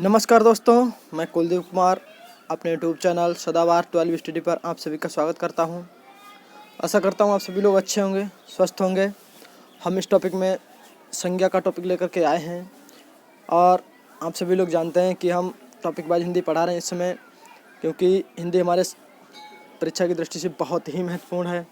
नमस्कार दोस्तों, मैं कुलदीप कुमार अपने यूट्यूब चैनल सदाबहार 12 स्टडी पर आप सभी का स्वागत करता हूं। आशा करता हूं आप सभी लोग अच्छे होंगे, स्वस्थ होंगे। हम इस टॉपिक में संज्ञा का टॉपिक लेकर के आए हैं और आप सभी लोग जानते हैं कि हम टॉपिक वाइज हिंदी पढ़ा रहे हैं इस समय, क्योंकि हिंदी हमारे परीक्षा की दृष्टि से बहुत ही महत्वपूर्ण है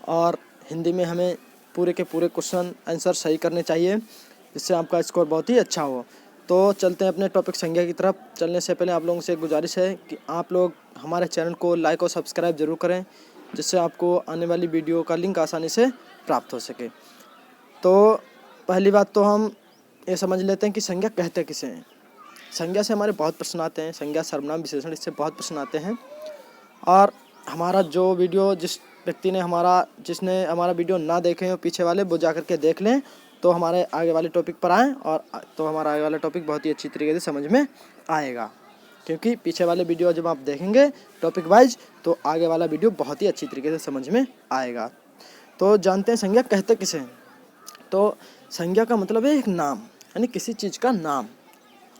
और हिंदी में हमें पूरे के पूरे क्वेश्चन आंसर सही करने चाहिए, जिससे आपका स्कोर बहुत ही अच्छा हो। तो चलते हैं अपने टॉपिक संज्ञा की तरफ। चलने से पहले आप लोगों से एक गुजारिश है कि आप लोग हमारे चैनल को लाइक और सब्सक्राइब जरूर करें, जिससे आपको आने वाली वीडियो का लिंक आसानी से प्राप्त हो सके। तो पहली बात तो हम ये समझ लेते हैं कि संज्ञा कहते किसे हैं। संज्ञा से हमारे बहुत प्रश्न आते हैं, संज्ञा सर्वनाम विशेषण, इससे बहुत प्रश्न आते हैं। और हमारा जो वीडियो जिसने हमारा वीडियो ना देखे हो पीछे वाले, वो जा करके देख लें, तो हमारे आगे वाले टॉपिक पर आएँ और तो हमारा आगे वाला टॉपिक बहुत ही अच्छी तरीके से समझ में आएगा। क्योंकि पीछे वाले वीडियो जब आप देखेंगे टॉपिक वाइज, तो आगे वाला वीडियो बहुत ही अच्छी तरीके से समझ में आएगा। तो जानते हैं संज्ञा कहते किसे हैं। तो संज्ञा का मतलब है एक नाम, यानी किसी चीज़ का नाम।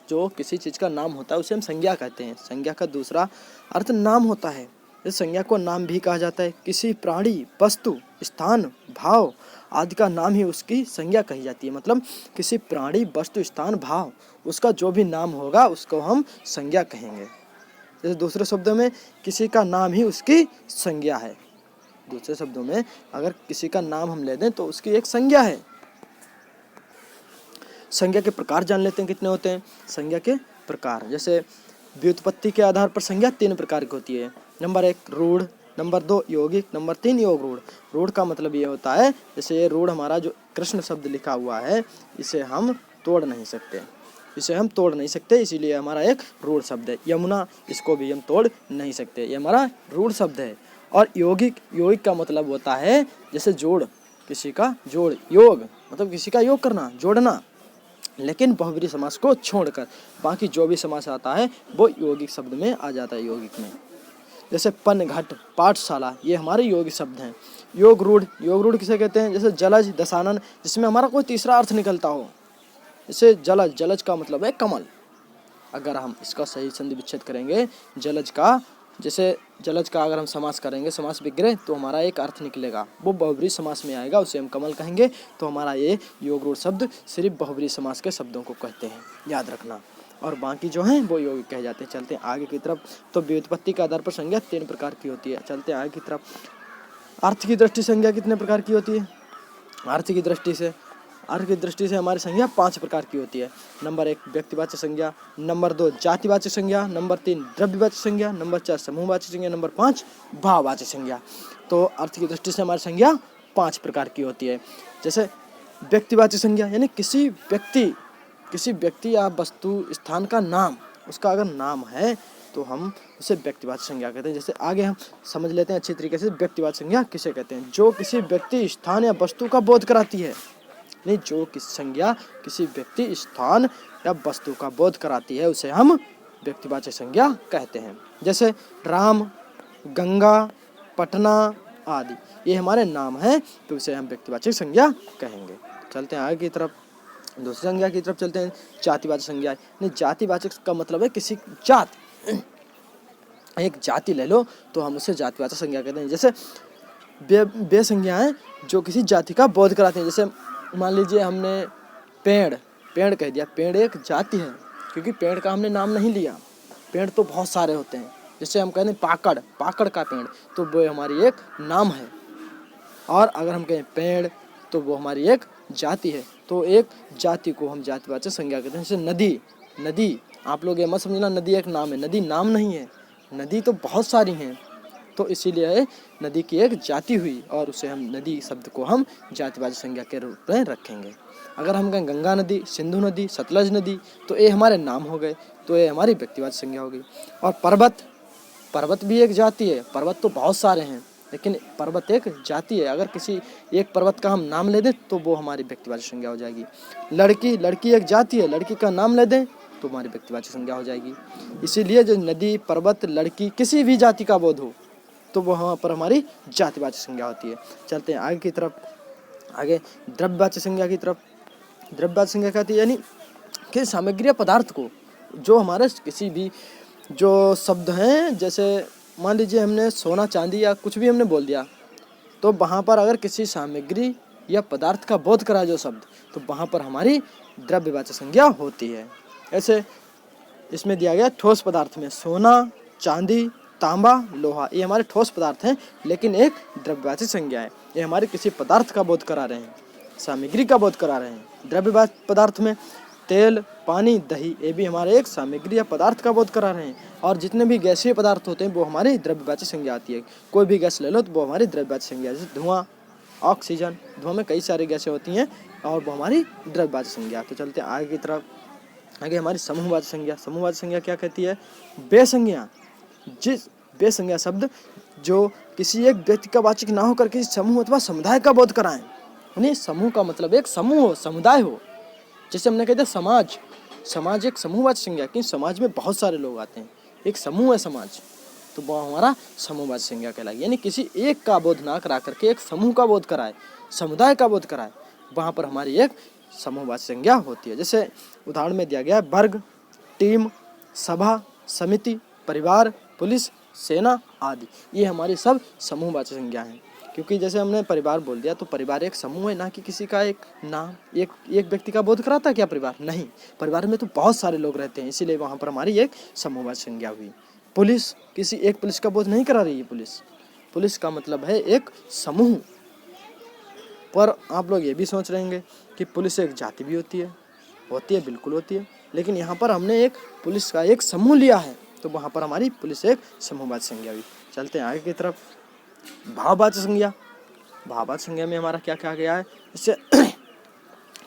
जो किसी चीज़ का नाम होता है उसे हम संज्ञा कहते हैं। संज्ञा का दूसरा अर्थ नाम होता है। इस संज्ञा को नाम भी कहा जाता है। किसी प्राणी, वस्तु, स्थान, भाव आदि का नाम ही उसकी संज्ञा कही जाती है। मतलब किसी प्राणी, वस्तु, स्थान, भाव, उसका जो भी नाम होगा उसको हम संज्ञा कहेंगे। जैसे दूसरे शब्दों में किसी का नाम ही उसकी संज्ञा है। दूसरे शब्दों में अगर किसी का नाम हम ले दें तो उसकी एक संज्ञा है। संज्ञा के प्रकार जान लेते हैं कितने होते हैं। संज्ञा के प्रकार, जैसे व्युत्पत्ति के आधार पर संज्ञा 3 प्रकार की होती है। नंबर 1 रूढ़, नंबर 2 यौगिक, नंबर 3 योग रूढ़। रूढ़ का मतलब ये होता है, जैसे ये रूढ़ हमारा जो कृष्ण शब्द लिखा हुआ है, इसे हम तोड़ नहीं सकते, इसीलिए हमारा एक रूढ़ शब्द है। यमुना, इसको भी हम तोड़ नहीं सकते, ये हमारा रूढ़ शब्द है। और यौगिक का मतलब होता है जैसे जोड़, किसी का जोड़, योग मतलब किसी का योग करना, जोड़ना, लेकिन बहुब्रीहि समास को छोड़कर बाकी जो भी समास आता है वो यौगिक शब्द में आ जाता है। यौगिक में जैसे पन, घट, पाठशाला, ये हमारे यौगिक शब्द हैं। योग रूढ़ किसे कहते हैं। जैसे जलज, दशानन, जिसमें हमारा कोई तीसरा अर्थ निकलता हो। जैसे जलज का मतलब है कमल। अगर हम इसका सही संधि विच्छेद करेंगे, जलज का अगर हम समास करेंगे, समास विग्रह, तो हमारा एक अर्थ निकलेगा, वो बहुब्रीहि समास में आएगा, उसे हम कमल कहेंगे। तो हमारा ये योग रूढ़ शब्द सिर्फ बहुब्रीहि समास के शब्दों को कहते हैं, याद रखना। और बाकी जो हैं वो यौगिक कहे जाते हैं। चलते हैं आगे की तरफ। तो व्युत्पत्ति के आधार पर संज्ञा 3 प्रकार की होती है। चलते हैं आगे की तरफ। अर्थ की दृष्टि से संज्ञा कितने प्रकार की होती है। अर्थ की दृष्टि से हमारी संज्ञा 5 प्रकार की होती है। नंबर 1 व्यक्तिवाचक संज्ञा, नंबर 2 जातिवाचक संज्ञा, नंबर 3 द्रव्यवाचक संज्ञा, नंबर 4 समूहवाचक संज्ञा, नंबर 5 भाववाचक संज्ञा। तो अर्थ की दृष्टि से हमारी संज्ञा 5 प्रकार की होती है। जैसे व्यक्तिवाचक संज्ञा, यानी किसी व्यक्ति या वस्तु, स्थान का नाम, उसका अगर नाम है तो हम उसे व्यक्तिवाचक संज्ञा कहते हैं। जैसे आगे हम समझ लेते हैं अच्छी तरीके से व्यक्तिवाचक संज्ञा किसे कहते हैं। जो किसी व्यक्ति, स्थान या वस्तु का बोध कराती है। नहीं, जो संज्ञा किसी व्यक्ति, स्थान या वस्तु का बोध कराती है उसे हम व्यक्तिवाचक संज्ञा कहते हैं। जैसे राम, गंगा, पटना आदि, ये हमारे नाम हैं, तो उसे हम व्यक्तिवाचक संज्ञा कहेंगे। चलते हैं आगे की तरफ, दूसरी संज्ञा की तरफ चलते हैं, जातिवाचक संज्ञा। नहीं, जातिवाचक का मतलब है किसी जात, एक जाति ले लो तो हम उसे जातिवाचक संज्ञा कहते हैं। जैसे वे संज्ञाएं जो किसी जाति का बोध कराती हैं। जैसे मान लीजिए हमने पेड़ कह दिया, पेड़ एक जाति है, क्योंकि पेड़ का हमने नाम नहीं लिया। पेड़ तो बहुत सारे होते हैं। जैसे हम कहते हैं पाकड़ का पेड़, तो वो हमारी एक नाम है। और अगर हम कहें पेड़, तो वो हमारी एक जाति है। तो एक जाति को हम जातिवाचक संज्ञा कहते हैं। जैसे नदी, आप लोग ये मत समझना नदी एक नाम है, नदी नाम नहीं है, नदी तो बहुत सारी हैं। तो इसीलिए नदी की एक जाति हुई और उसे हम नदी शब्द को हम जातिवाचक संज्ञा के रूप में रखेंगे। अगर हम कहें गंगा नदी, सिंधु नदी, सतलज नदी, तो ये हमारे नाम हो गए, तो ये हमारी व्यक्तिवाचक संज्ञा हो गई। और पर्वत भी एक जाति है। पर्वत तो बहुत सारे हैं, लेकिन पर्वत एक जाति है। अगर किसी एक पर्वत का हम नाम ले दें तो वो हमारी व्यक्तिवाचक संज्ञा हो जाएगी। लड़की एक जाति है, लड़की का नाम ले दें तो हमारी व्यक्तिवाचक संज्ञा हो जाएगी। इसीलिए जो नदी, पर्वत, लड़की, किसी भी जाति का बोध हो तो वो वहाँ पर हमारी जातिवाचक संज्ञा होती है। चलते हैं आगे की तरफ, आगे द्रव्यवाचक संज्ञा की तरफ। द्रव्यवाचक संज्ञा कहती है यानी किसी सामग्री या पदार्थ को जो हमारे किसी भी जो शब्द हैं, जैसे मान लीजिए हमने सोना चांदी या कुछ भी हमने बोल दिया, तो वहाँ पर अगर किसी सामग्री या पदार्थ का बोध कराए जो शब्द, तो वहाँ पर हमारी द्रव्यवाचक संज्ञा होती है। ऐसे इसमें दिया गया ठोस पदार्थ में सोना, चांदी, तांबा, लोहा, ये हमारे ठोस पदार्थ हैं, लेकिन एक द्रव्यवाचक संज्ञा है। ये हमारे किसी पदार्थ का बोध करा रहे हैं, सामग्री का बोध करा रहे हैं। द्रव्यवाचक पदार्थ में तेल, पानी, दही, ये भी हमारे एक सामग्री या पदार्थ का बोध करा रहे हैं। और जितने भी गैसीय पदार्थ होते हैं वो हमारी द्रव्यवाचक संज्ञा आती है। कोई भी गैस ले लो तो वो हमारी द्रव्यवाचक संज्ञा, जैसे धुआं, ऑक्सीजन, धुआं में कई सारी गैसें होती हैं और वो हमारी द्रव्यवाचक संज्ञा। तो चलते हैं आगे की तरफ। आगे हमारी समूहवाचक संज्ञा। समूहवाचक संज्ञा क्या कहती है? बेसंज्ञा, जिस बेसंज्ञा शब्द जो किसी एक व्यक्ति का वाचक ना होकर किसी समूह अथवा समुदाय का बोध कराएं। यानी समूह का मतलब एक समूह हो, समुदाय हो। जैसे हमने कहते हैं समाज, समाज एक समूहवाचक संज्ञा, कि समाज में बहुत सारे लोग आते हैं, एक समूह है समाज, तो वो हमारा समूहवाचक संज्ञा कहलाएगी। यानी किसी एक का बोध ना करा करके एक समूह का बोध कराए, समुदाय का बोध कराए, वहाँ पर हमारी एक समूहवाचक संज्ञा होती है। जैसे उदाहरण में दिया गया है वर्ग, टीम, सभा, समिति, परिवार, पुलिस, सेना आदि, ये हमारी सब समूहवाचक संज्ञा हैं। क्योंकि जैसे हमने परिवार बोल दिया तो परिवार एक समूह है, ना कि किसी का एक नाम, एक व्यक्ति का बोध कराता है क्या परिवार? नहीं, परिवार में तो बहुत सारे लोग रहते हैं, इसीलिए वहाँ पर हमारी एक समूहवाचक संज्ञा हुई। पुलिस किसी एक पुलिस का बोध नहीं करा रही है। पुलिस का मतलब है एक समूह। पर आप लोग ये भी सोच रहे होंगे कि पुलिस एक जाति भी होती है, बिल्कुल होती है, लेकिन यहाँ पर हमने एक पुलिस का एक समूह लिया है, तो वहाँ पर हमारी पुलिस एक समूहवाचक संज्ञा हुई। चलते हैं आगे की तरफ। भाववाचक संज्ञा। भाववाचक संज्ञा में हमारा क्या क्या गया है? इससे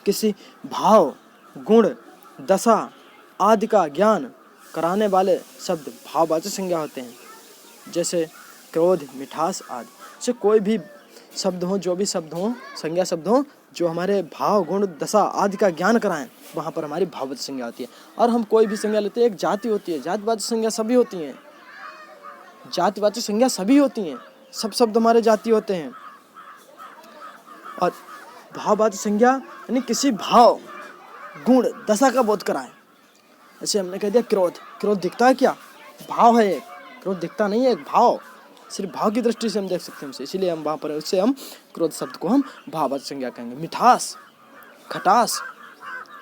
किसी भाव, गुण, दशा आदि का ज्ञान कराने वाले शब्द भाववाचक संज्ञा होते हैं। जैसे क्रोध, मिठास आदि। जैसे कोई भी शब्द हो, जो भी शब्द हो, संज्ञा शब्द हो, जो हमारे भाव, गुण, दशा आदि का ज्ञान कराएं, वहाँ पर हमारी भाववाचक संज्ञा होती है। और हम कोई भी संज्ञा लेते हैं, एक जाति होती है, जातिवाचक संज्ञा सभी होती हैं, जातिवाचक संज्ञा सभी होती हैं, सब शब्द हमारे जाति होते हैं। और भाववाचक संज्ञा यानी किसी भाव, गुण, दशा का बोध कराएं। जैसे हमने कह दिया क्रोध, क्रोध दिखता है क्या? भाव है एक, क्रोध दिखता नहीं है, एक भाव, सिर्फ भाव की दृष्टि से हम देख सकते हैं उसे, इसीलिए हम वहाँ पर उससे हम क्रोध शब्द को हम भाववाचक संज्ञा कहेंगे। मिठास, खटास,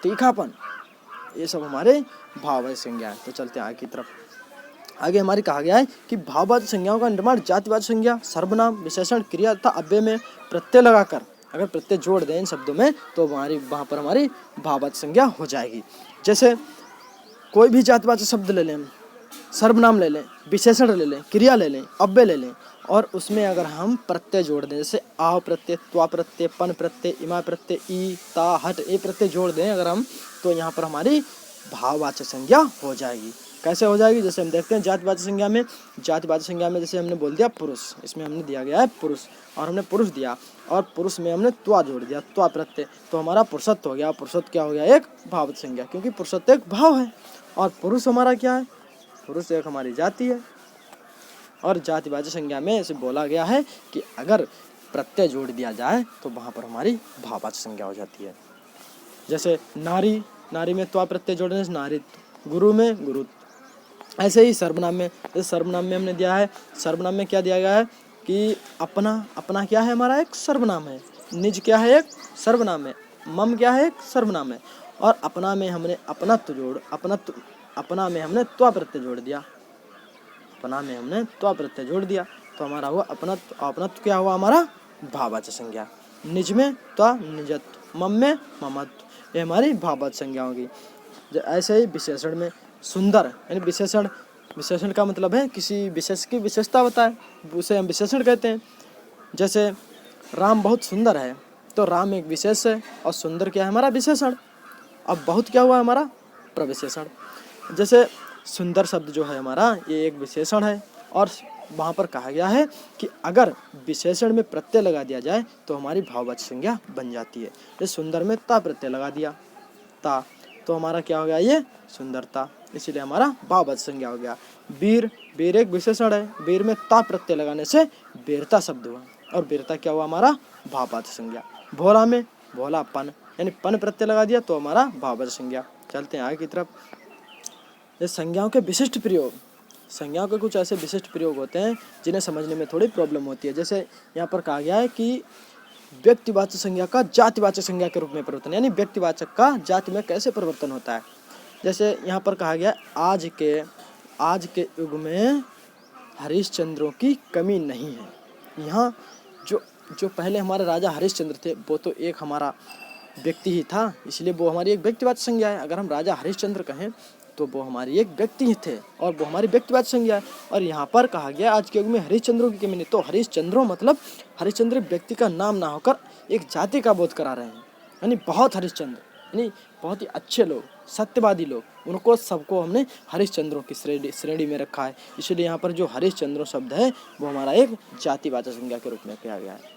तीखापन, ये सब हमारे भाववाचक संज्ञा है। तो चलते हैं आगे की तरफ। आगे हमारी कहा गया है कि भाववाचक संज्ञाओं का निर्माण जातिवाचक संज्ञा, सर्वनाम, विशेषण, क्रिया तथा अव्यय में प्रत्यय लगाकर, अगर प्रत्यय जोड़ दें इन शब्दों में, तो वहाँ पर हमारी भाववाचक संज्ञा हो जाएगी। जैसे कोई भी जातिवाचक शब्द ले लें, सर्वनाम ले लें, विशेषण ले लें, क्रिया ले लें, अव्यय ले लें, और उसमें अगर हम प्रत्यय जोड़ दें, जैसे आ प्रत्यय, त्वा प्रत्यय, पन प्रत्यय, इमा प्रत्यय, ई, ता, हट, ये प्रत्यय जोड़ दें अगर हम, तो यहाँ पर हमारी भाववाचक संज्ञा हो जाएगी। कैसे हो जाएगी? जैसे हम देखते हैं जातिवाचक संज्ञा में, जैसे हमने बोल दिया पुरुष, इसमें हमने दिया गया है पुरुष, और हमने पुरुष दिया, और पुरुष में हमने त्वा जोड़ दिया, त्वा प्रत्यय, तो हमारा पुरुषत्व हो गया। पुरुषत्व क्या हो गया? एक भाववाचक संज्ञा, क्योंकि पुरुषत्व एक भाव है, और पुरुष हमारा क्या है? पुरुष एक हमारी जाति है। और जातिवाचक संज्ञा में ऐसे बोला गया है कि अगर प्रत्यय जोड़ दिया जाए तो वहाँ पर हमारी भाववाचक संज्ञा हो जाती है। जैसे नारी, नारी में त्वा प्रत्यय जोड़ने से नारीत्व, गुरु में गुरुत्व। ऐसे ही सर्वनाम में, जैसे सर्वनाम में हमने दिया है, सर्वनाम में क्या दिया गया है कि अपना, अपना क्या है? हमारा एक सर्वनाम है। निज क्या है? एक सर्वनाम है। मम क्या है? एक सर्वनाम है। और अपना में हमने अपनत्व जोड़, अपना में हमने त्वा प्रत्यय जोड़ दिया, अपना में हमने त्वा प्रत्यय जोड़ दिया, तो हमारा हुआ अपनत्व। अपनत्व क्या हुआ? हमारा भाववाचक संज्ञा। निज में त्वा निजत्व, मम में ममत्व, ये हमारी भाववाचक संज्ञा होगी। ऐसे ही विशेषण में सुंदर, यानी विशेषण का मतलब है किसी विशेष की विशेषता बताए, उसे हम विशेषण कहते हैं। जैसे राम बहुत सुंदर है, तो राम एक विशेष है, और सुंदर क्या है? हमारा विशेषण। अब बहुत क्या हुआ? हमारा प्रविशेषण। जैसे सुंदर शब्द जो है हमारा, ये एक विशेषण है, और वहाँ पर कहा गया है कि अगर विशेषण में प्रत्यय लगा दिया जाए तो हमारी भाववाचक संज्ञा बन जाती है। जैसे सुंदर में ता प्रत्यय लगा दिया, ता, तो हमारा क्या हो गया? ये सुंदरता, इसीलिए हमारा भाववाचक संज्ञा हो गया। वीर, वीर एक विशेषण है, वीर में ता प्रत्यय लगाने से वीरता शब्द हुआ, और वीरता क्या हुआ? हमारा भाववाचक संज्ञा। भोला में भोलापन, यानी पन प्रत्यय लगा दिया तो हमारा भाववाचक संज्ञा। चलते हैं आगे की तरफ। ये संज्ञाओं के विशिष्ट प्रयोग, संज्ञाओं के कुछ ऐसे विशिष्ट प्रयोग होते हैं जिन्हें समझने में थोड़ी प्रॉब्लम होती है। जैसे यहाँ पर कहा गया है कि व्यक्तिवाचक संज्ञा का जातिवाचक संज्ञा के रूप में परिवर्तन, यानी व्यक्तिवाचक का जाति में कैसे परिवर्तन होता है। जैसे यहाँ पर कहा गया आज के युग में हरिश्चंद्रों की कमी नहीं है। यहाँ जो पहले हमारे राजा हरिश्चंद्र थे वो तो एक हमारा व्यक्ति ही था, इसलिए वो हमारी एक व्यक्तिवाचक संज्ञा है। अगर हम राजा हरिश्चंद्र कहें तो वो हमारी एक व्यक्ति ही थे और वो हमारी व्यक्तिवाचक संज्ञा है। और यहाँ पर कहा गया आज के युग में हरिश्चंद्रों की कमी नहीं, तो हरिश्चंद्रों मतलब हरिश्चंद्र व्यक्ति का नाम ना होकर एक जाति का बोध करा रहे हैं, यानी बहुत हरिश्चंद्र, यानी बहुत ही अच्छे लोग, सत्यवादी लोग, उनको सबको हमने हरिश्चंद्रों की श्रेणी में रखा है। इसलिए यहाँ पर जो हरिश्चंद्रों शब्द है वो हमारा एक जातिवाचक संज्ञा के रूप में किया गया है।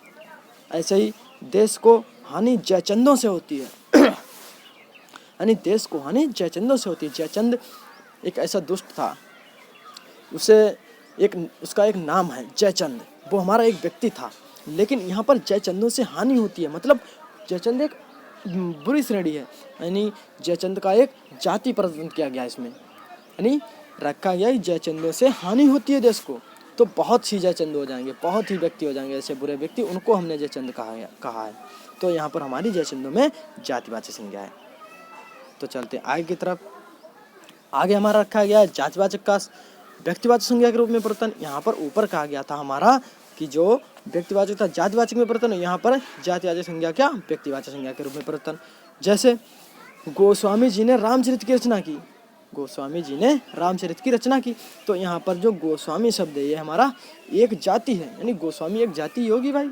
ऐसे ही देश को हानि जयचंदों से होती है, यानी देश को हानि जयचंदों से होती है। जयचंद एक ऐसा दुष्ट था, उसका एक नाम है जयचंद, वो हमारा एक व्यक्ति था, लेकिन यहाँ पर जयचंदों से हानि होती है, मतलब जयचंद एक बुरी श्रेणी है, यानी जयचंद का एक जाति परिवर्तन किया गया इसमें, यानी रखा गया जयचंदों से हानि होती है देश को, तो बहुत सी जयचंद हो जाएंगे, बहुत ही व्यक्ति हो जाएंगे ऐसे बुरे व्यक्ति, उनको हमने जयचंद कहा है। तो यहाँ पर हमारी जयचंदों में जातिवाचक संज्ञा है। तो चलते हैं आगे की तरफ। आगे हमारा रखा गया है जातिवाचक का व्यक्तिवाचक संज्ञा के रूप में परिवर्तन। यहाँ पर ऊपर कहा गया था हमारा कि जो व्यक्तिवाचक था जातिवाचक में परिवर्तन, यहाँ पर जातिवाचक संज्ञा क्या व्यक्तिवाचक संज्ञा के रूप में परिवर्तन। जैसे गोस्वामी जी ने रामचरित की रचना की, गोस्वामी जी ने रामचरित की रचना की, तो यहाँ पर जो गोस्वामी शब्द है ये हमारा एक जाति है, यानी गोस्वामी एक जाति होगी भाई।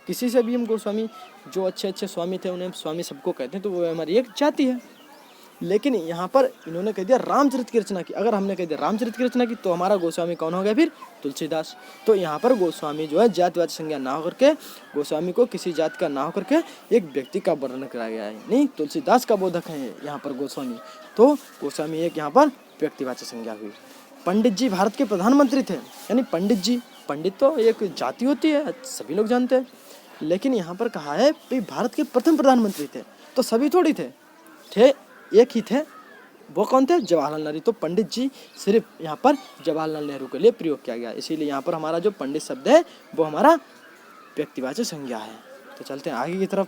किसी से भी हम गोस्वामी, जो अच्छे अच्छे स्वामी थे उन्हें स्वामी सबको कहते हैं, तो वो हमारी एक जाति है। लेकिन यहाँ पर इन्होंने कह दिया रामचरित की रचना की, अगर हमने कह दिया रामचरित की रचना की तो हमारा गोस्वामी कौन हो गया फिर तुलसीदास। तो यहाँ पर गोस्वामी जो है जातिवाचक संज्ञा ना होकर के, गोस्वामी को किसी जाति का ना होकर के एक व्यक्ति का वर्णन कराया गया है, नहीं तुलसीदास का बोधक है यहाँ पर गोस्वामी, तो गोस्वामी एक यहाँ पर व्यक्तिवाचक संज्ञा हुई। पंडित जी भारत के प्रधानमंत्री थे, यानी पंडित जी, पंडित तो एक जाति होती है सभी लोग जानते हैं, लेकिन यहाँ पर कहा है भाई भारत के प्रथम प्रधानमंत्री थे, तो सभी थोड़ी थे एक ही थे, वो कौन थे जवाहरलाल नेहरू। तो पंडित जी सिर्फ यहाँ पर जवाहरलाल नेहरू के लिए प्रयोग किया गया, इसीलिए यहाँ पर हमारा जो पंडित शब्द है वो हमारा व्यक्तिवाचक संज्ञा है। तो चलते हैं आगे की तरफ।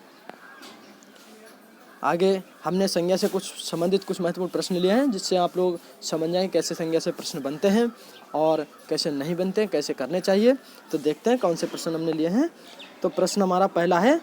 आगे हमने संज्ञा से कुछ संबंधित कुछ महत्वपूर्ण प्रश्न लिए हैं जिससे आप लोग समझ जाएं कैसे संज्ञा से प्रश्न बनते हैं और कैसे नहीं बनते हैं, कैसे करने चाहिए। तो देखते हैं कौन से प्रश्न हमने लिए हैं। तो प्रश्न हमारा पहला है,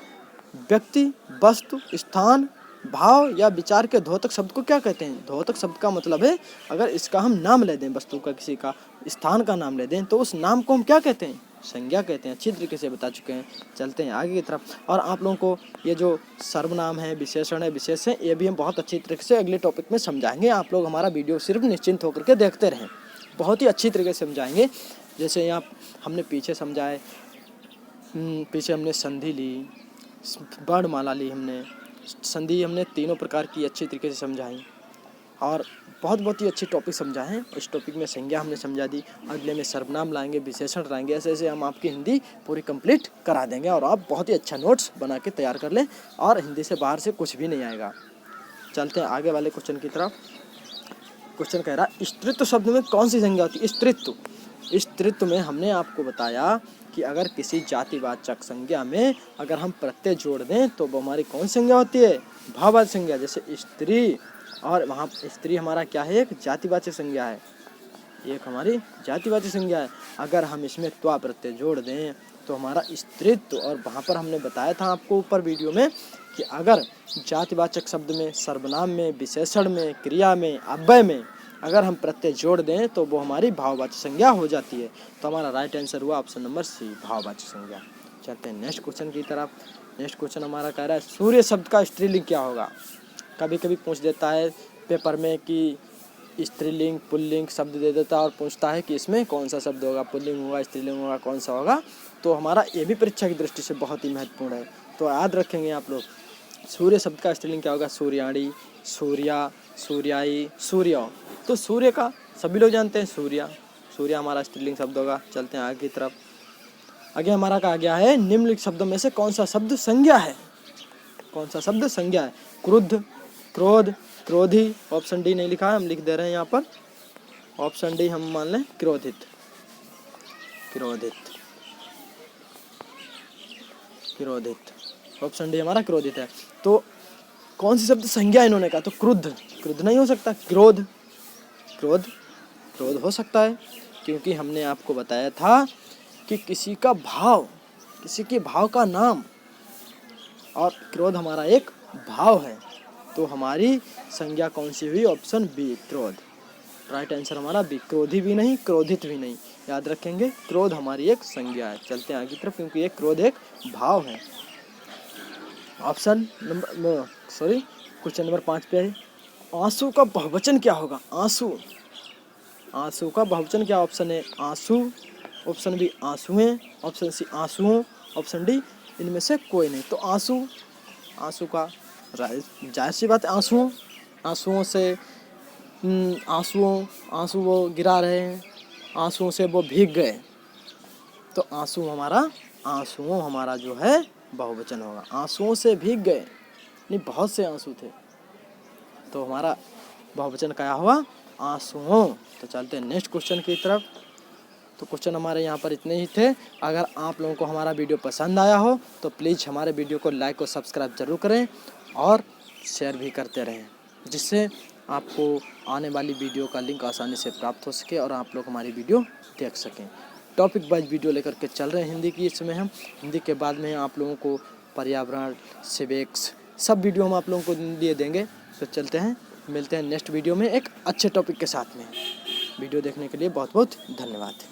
व्यक्ति, वस्तु, स्थान, भाव या विचार के द्योतक शब्द को क्या कहते हैं। द्योतक शब्द का मतलब है अगर इसका हम नाम ले दें, वस्तु का, किसी का, स्थान का नाम ले दें, तो उस नाम को हम क्या कहते हैं, संज्ञा कहते हैं। अच्छी तरीके से बता चुके हैं। चलते हैं आगे की तरफ। और आप लोगों को ये जो सर्वनाम है, विशेषण है, विशेष है, ये भी हम बहुत अच्छी तरीके से अगले टॉपिक में समझाएंगे। आप लोग हमारा वीडियो सिर्फ निश्चिंत होकर के देखते रहें, बहुत ही अच्छी तरीके से समझाएंगे। जैसे यहाँ हमने पीछे समझाए, पीछे हमने संधि ली, वर्णमाला ली, हमने संधि हमने तीनों प्रकार की अच्छी तरीके से समझाई और बहुत ही अच्छी टॉपिक समझाए हैं। इस टॉपिक में संज्ञा हमने समझा दी, अगले में सर्वनाम लाएंगे, विशेषण लाएंगे, ऐसे ऐसे हम आपकी हिंदी पूरी कंप्लीट करा देंगे और आप बहुत ही अच्छा नोट्स बना के तैयार कर लें और हिंदी से बाहर से कुछ भी नहीं आएगा। चलते हैं आगे वाले क्वेश्चन की तरफ। क्वेश्चन कह रहा है, स्त्रीत्व शब्द में कौन सी संज्ञा होती है। स्त्रीत्व, स्त्रीत्व में हमने आपको बताया कि अगर किसी जातिवाचक संज्ञा में अगर हम प्रत्यय जोड़ दें तो वो हमारी कौन संज्ञा होती है, भाववाचक संज्ञा। जैसे स्त्री, और वहाँ स्त्री हमारा क्या है, एक जातिवाचक संज्ञा है, एक हमारी जातिवाचक संज्ञा है। अगर हम इसमें त्वा प्रत्यय जोड़ दें तो हमारा स्त्रीत्व, और वहाँ पर हमने बताया था आपको ऊपर वीडियो में कि अगर जातिवाचक शब्द में, सर्वनाम में, विशेषण में, क्रिया में, अव्यय में अगर हम प्रत्यय जोड़ दें तो वो हमारी भाववाचक संज्ञा हो जाती है। तो हमारा राइट आंसर हुआ ऑप्शन नंबर सी, भाववाचक संज्ञा। चलते हैं नेक्स्ट क्वेश्चन की तरफ। नेक्स्ट क्वेश्चन हमारा कह रहा है, सूर्य शब्द का स्त्रीलिंग क्या होगा। कभी कभी पूछ देता है पेपर में कि स्त्रीलिंग पुल्लिंग शब्द दे देता है और पूछता है कि इसमें कौन सा शब्द होगा, पुल्लिंग होगा, स्त्रीलिंग होगा, कौन सा होगा। तो हमारा ये भी परीक्षा की दृष्टि से बहुत ही महत्वपूर्ण है, तो याद रखेंगे आप लोग। सूर्य शब्द का स्त्रीलिंग क्या होगा, सूर्याणी, सूर्या, सूर्याई, सूर्य। तो सूर्य का सभी लोग जानते हैं सूर्या, सूर्य हमारा स्त्रीलिंग शब्द होगा। चलते हैं आगे की तरफ। आगे हमारा कहा गया है, निम्नलिखित शब्दों में से कौन सा शब्द संज्ञा है, कौन सा शब्द संज्ञा है। क्रुद्ध, क्रोध, क्रोधी, ऑप्शन डी नहीं लिखा है, हम लिख दे रहे हैं यहाँ पर ऑप्शन डी, हम मान लें क्रोधित, क्रोधित, क्रोधित, ऑप्शन डी हमारा क्रोधित है। तो कौन सी शब्द संज्ञा इन्होंने कहा, तो क्रुद्ध, क्रुद्ध नहीं हो सकता, क्रोध, क्रोध, क्रोध हो सकता है, क्योंकि हमने आपको बताया था कि किसी का भाव, किसी के भाव का नाम, और क्रोध हमारा एक भाव है। तो हमारी संज्ञा कौन सी हुई, ऑप्शन बी क्रोध। राइट आंसर हमारा बी, क्रोधी भी नहीं क्रोधित भी नहीं, याद रखेंगे क्रोध हमारी एक संज्ञा है। चलते हैं आगे की तरफ, क्योंकि एक क्रोध एक भाव है। ऑप्शन नंबर क्वेश्चन नंबर 5 पे है, आंसू का बहुवचन क्या होगा, आंसू, आंसू का बहुवचन क्या, ऑप्शन ए आंसू, ऑप्शन बी आंसुएं, ऑप्शन सी आंसुओं, ऑप्शन डी इनमें से कोई नहीं। तो आंसू, आंसू का जाहिर सी बात, आंसुओं, आंसुओं से आंसू वो गिरा रहे हैं, आंसुओं से वो भीग गए, तो आंसू हमारा, आंसुओं हमारा जो है बहुवचन होगा, आंसुओं से भीग गए, नहीं बहुत से आंसू थे, तो हमारा बहुवचन क्या हुआ, आंसुओं। तो चलते हैं नेक्स्ट क्वेश्चन की तरफ। तो क्वेश्चन हमारे यहाँ पर इतने ही थे। अगर आप लोगों को हमारा वीडियो पसंद आया हो तो प्लीज़ हमारे वीडियो को लाइक और सब्सक्राइब जरूर करें और शेयर भी करते रहें, जिससे आपको आने वाली वीडियो का लिंक आसानी से प्राप्त हो सके और आप लोग हमारी वीडियो देख सकें। टॉपिक वाइज वीडियो लेकर के चल रहे हैं हिंदी की, इसमें हम हिंदी के बाद में आप लोगों को पर्यावरण, सिविक्स, सब वीडियो हम आप लोगों को लिए देंगे। तो चलते हैं, मिलते हैं नेक्स्ट वीडियो में एक अच्छे टॉपिक के साथ में। वीडियो देखने के लिए बहुत बहुत धन्यवाद।